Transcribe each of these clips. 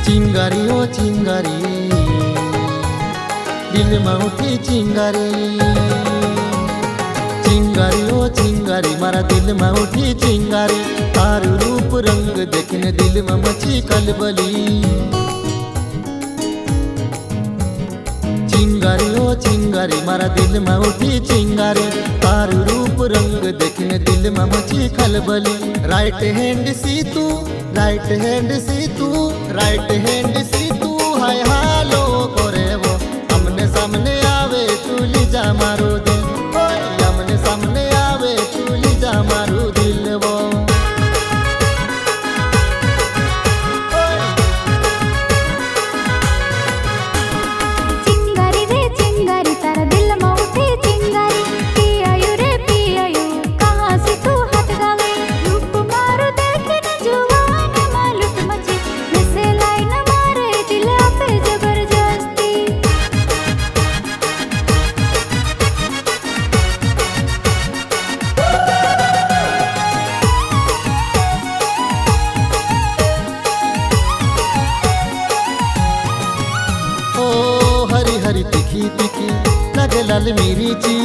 चिंगारी ओ चिंगारी दिल में उठी चिंगारी, चिंगारी ओ चिंगारी मारा दिल में उठी चिंगारी। तारू रूप रंग देखने दिल में मची कलबली। चिंगारी ओ चिंगारी मारा दिल में उठी चिंगारी। तारू रूप रंग देखने दिल में मची खलबली। राइट हैंड सी तू, राइट हैंड सी तू, राइट हैंड सी तू, हाय हालो करे वो। हमने सामने आवे तू ली जा मारो दिल, ओए हमने सामने आवे तू ली जा मारो दिल वो। चिंगारी रे चिंगारी तारा दिल में उठी चिंगारी। पियायु रे पियायु कहाँ से तू हाथ गावे। रूप मारो देखने जुवान मालूट मची, जैसे लाइन मारे दिल पे जबरदस्ती। ओ हरी हरी तिखी तिखी लगे लाल मिर्ची,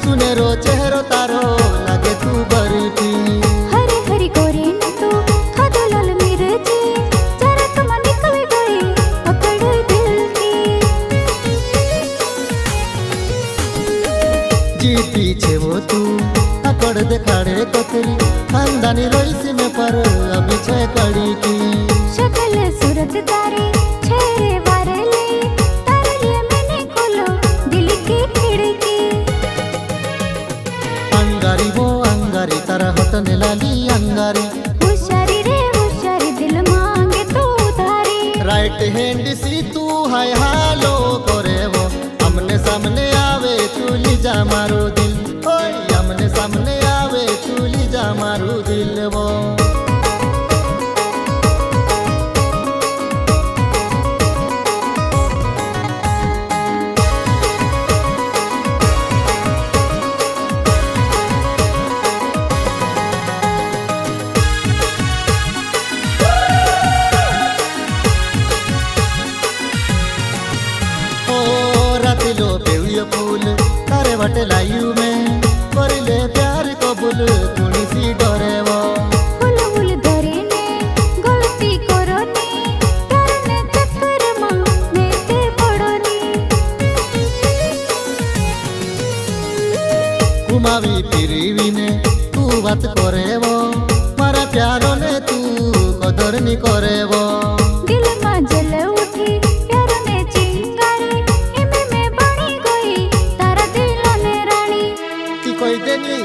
सुनेरो चेहरो तारो लगे तू बरती। हरी हरी गोरी ने तू खाधो लाल मिर्ची, जरा तुम निकल गई पकड़ दिल की। जी पीछे वो तू अकड़ देखाड़े कतरी, खानदानी रईसी में पर अभी छे कड़ी की। शक्ल सूरत तारी छेरे वारे ले, तारे लिए मैंने खोलो दिल की खिड़की। अंगारी वो अंगारी तारा हतने लाली अंगारी। होशियारी रे होशियारी दिल मांगे तो उधारी। राइट हैंड सी तू, हाय हालो करे वो। हमने सामने आवे तू ली जा मारो दिल, ओए हमने सामने आवे तू ली जा मारो दिल वो। रातिलो पेवियो फूल तारे वटे लायू में, करले प्यार कबूल तुणी सी डरे वो। फूल फूल धरे ने गलती करो ने, प्यार ने चक्कर मां नेते पड़ो ने। घुमावी फिरवी ने तू बात करे वो, मारा प्यारो ने तू कदर नी करे वो। दिल में जल उठी प्यार ने चिंगारी, इमे में बनी गई तारा दिल ने रानी। की कोई देनी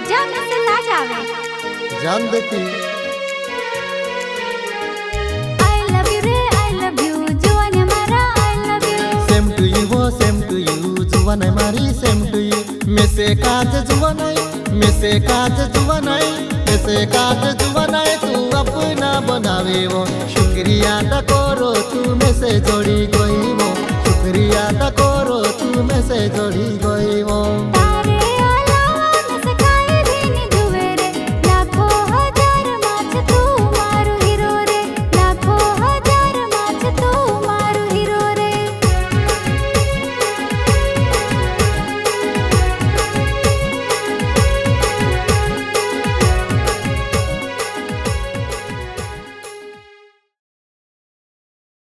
जान से ना जावे जान देती। I love you रे I love you जुआन मारा I love you। Same to you वो सेम टू यू, जुवान मारी सेम टू यू। में से काज जुवानाई, में से काज जुवानाई, में से काज जुवानाई तू अपना बनावे वो। शुक्रिया दा करो तू में से जोड़ी गई वो, शुक्रिया दा करो तू में से जोड़ी गई वो।